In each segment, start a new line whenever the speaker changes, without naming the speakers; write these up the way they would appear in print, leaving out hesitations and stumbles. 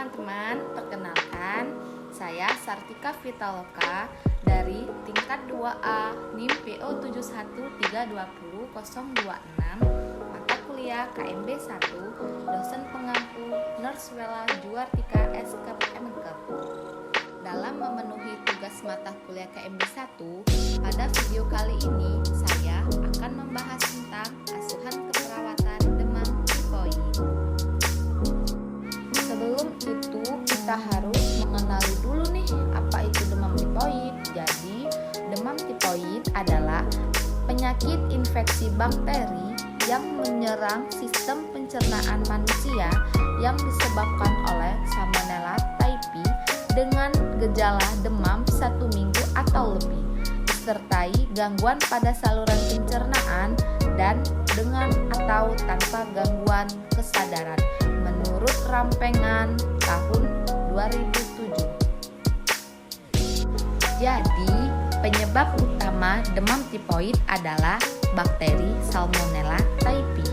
teman-teman, perkenalkan saya Sartika Vitaloka dari tingkat 2A NIM PO 71320-026 mata kuliah KMB 1, dosen pengampu Nurse Wela Juartika SKPMK. Dalam memenuhi tugas mata kuliah KMB 1, pada video kali ini saya akan membahas tentang asuhan keperawatan demam tipoid. Sebelum itu kita harus mengenali dulu nih apa itu demam tipoid. Jadi demam tipoid adalah penyakit infeksi bakteri yang menyerang sistem pencernaan manusia yang disebabkan oleh Salmonella typhi dengan gejala demam 1 minggu atau lebih, disertai gangguan pada saluran pencernaan dan dengan atau tanpa gangguan kesadaran menurut Rampengan tahun 2007. Jadi, penyebab utama demam tipoid adalah bakteri Salmonella typhi.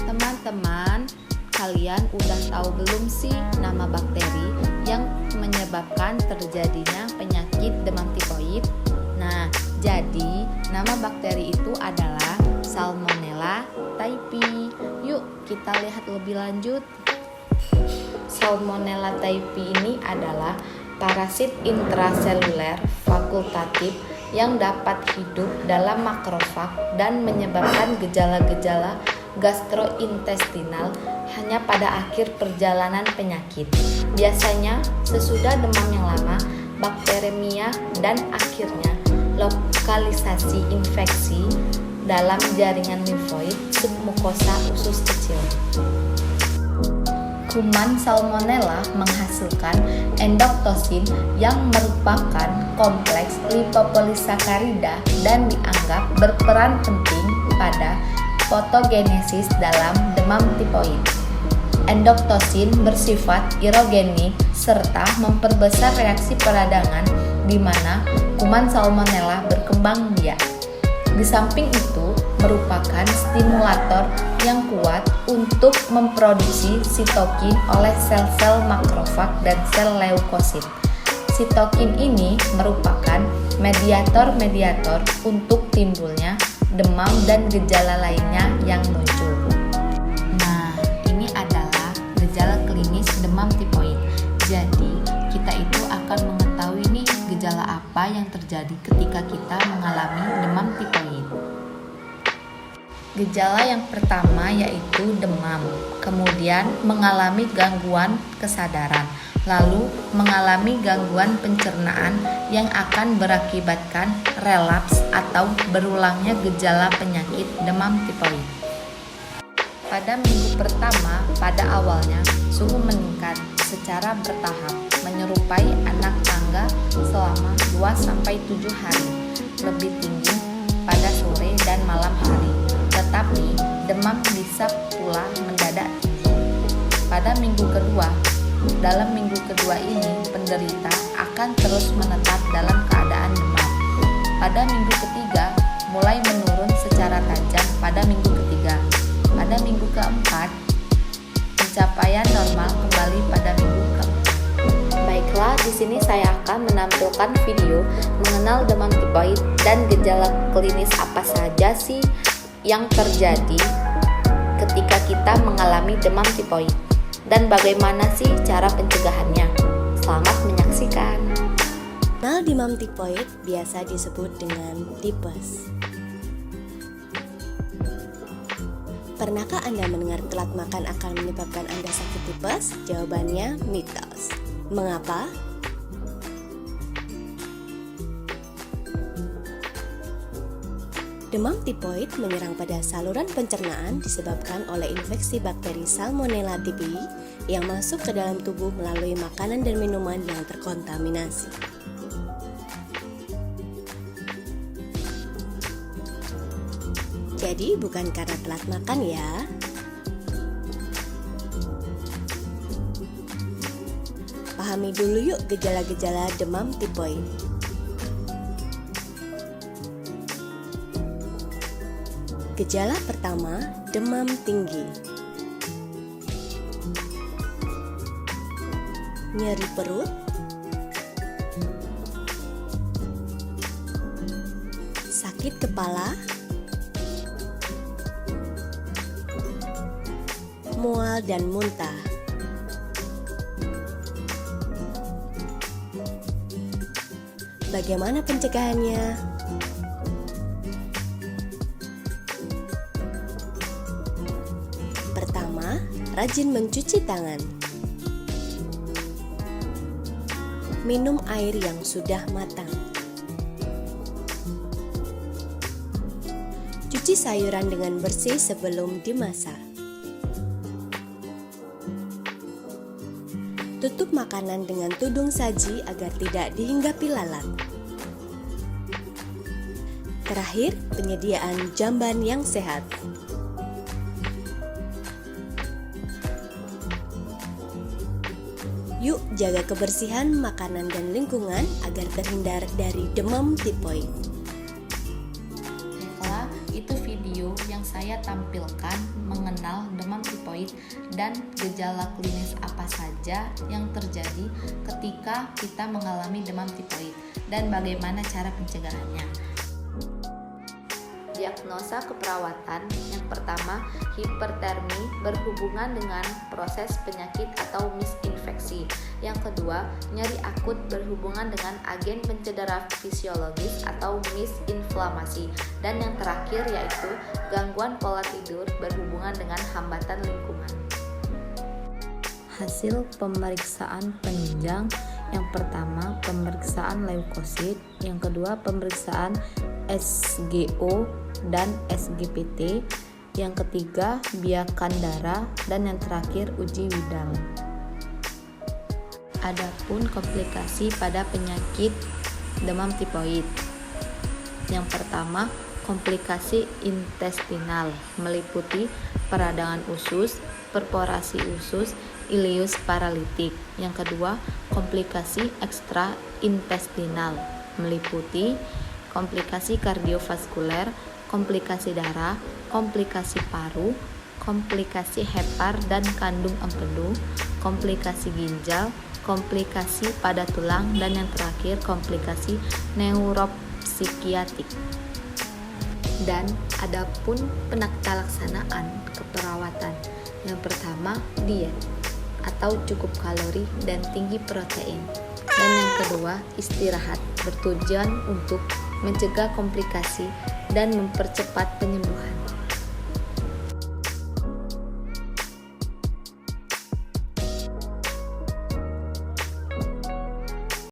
Teman-teman, kalian udah tahu belum sih nama bakteri yang menyebabkan terjadinya penyakit demam tipoid? Nah, jadi nama bakteri itu adalah Salmonella typhi. Yuk kita lihat lebih lanjut. Salmonella typhi ini adalah parasit intraseluler fakultatif yang dapat hidup dalam makrofag dan menyebabkan gejala-gejala gastrointestinal hanya pada akhir perjalanan penyakit. Biasanya sesudah demam yang lama, bakteremia dan akhirnya lokalisasi infeksi dalam jaringan limfoid submukosa usus kecil. Kuman Salmonella menghasilkan endoktosin yang merupakan kompleks lipopolisakarida dan dianggap berperan penting pada patogenesis dalam demam tipoid. Endoktosin bersifat irogenik serta memperbesar reaksi peradangan di mana kuman Salmonella berkembang biak. Di samping itu, merupakan stimulator yang kuat untuk memproduksi sitokin oleh sel-sel makrofag dan sel leukosit. Sitokin ini merupakan mediator-mediator untuk timbulnya demam dan gejala lainnya yang muncul. Nah, ini adalah gejala klinis demam tipoid. Jadi, kita itu akan mengetahui nih gejala apa yang terjadi ketika kita mengalami demam tipoid. Gejala yang pertama yaitu demam, kemudian mengalami gangguan kesadaran, lalu mengalami gangguan pencernaan yang akan berakibatkan relaps atau berulangnya gejala penyakit demam tipoid. Pada minggu pertama, pada awalnya suhu meningkat secara bertahap menyerupai anak tangga selama 2-7 hari, lebih tinggi pada sore dan malam hari. Tetapi demam bisa pula mendadak tinggi. Pada minggu kedua, dalam minggu kedua ini penderita akan terus menetap dalam keadaan demam. Pada minggu ketiga mulai menurun secara tajam pada minggu ketiga. Pada minggu keempat pencapaian normal kembali pada minggu keempat. Baiklah, di sini saya akan menampilkan video mengenal demam tipoid dan gejala klinis apa saja sih yang terjadi ketika kita mengalami demam tipoid dan bagaimana sih cara pencegahannya. Selamat menyaksikan.
Kenal demam tipoid biasa disebut dengan tipes. Pernahkah Anda mendengar telat makan akan menyebabkan Anda sakit tipes? Jawabannya mitos. Mengapa? Demam tipoid menyerang pada saluran pencernaan disebabkan oleh infeksi bakteri Salmonella typhi yang masuk ke dalam tubuh melalui makanan dan minuman yang terkontaminasi. Jadi bukan karena telat makan ya. Pahami dulu yuk gejala-gejala demam tipoid. Gejala pertama, demam tinggi. nyeri perut, sakit kepala, mual dan muntah. Bagaimana pencegahannya? Pertama, rajin mencuci tangan. Minum air yang sudah matang. Cuci sayuran dengan bersih sebelum dimasak. Tutup makanan dengan tudung saji agar tidak dihinggapi lalat. Terakhir, penyediaan jamban yang sehat. Yuk jaga kebersihan makanan dan lingkungan agar terhindar dari demam tipoid.
Baiklah, itu video yang saya tampilkan mengenal demam tipoid dan gejala klinis apa saja yang terjadi ketika kita mengalami demam tipoid dan bagaimana cara pencegahannya. Diagnosa keperawatan yang pertama, hipertermi berhubungan dengan proses penyakit atau misinfeksi. Yang kedua, nyeri akut berhubungan dengan agen pencedera fisiologis atau misinflamasi. Dan yang terakhir yaitu gangguan pola tidur berhubungan dengan hambatan lingkungan. Hasil pemeriksaan penunjang, yang pertama pemeriksaan leukosit, yang kedua pemeriksaan SGO dan SGPT, yang ketiga biakan darah, dan yang terakhir uji Widal. Adapun komplikasi pada penyakit demam tipoid. Yang pertama, komplikasi intestinal meliputi peradangan usus, perforasi usus, ileus paralitik. Yang kedua, komplikasi ekstraintestinal meliputi komplikasi kardiovaskuler, komplikasi darah, komplikasi paru, komplikasi hepar dan kandung empedu, komplikasi ginjal, komplikasi pada tulang, dan yang terakhir komplikasi neuropsikiatrik. Dan adapun penata laksanaan keperawatan, yang pertama diet atau cukup kalori dan tinggi protein, dan yang kedua istirahat bertujuan untuk mencegah komplikasi dan mempercepat penyembuhan.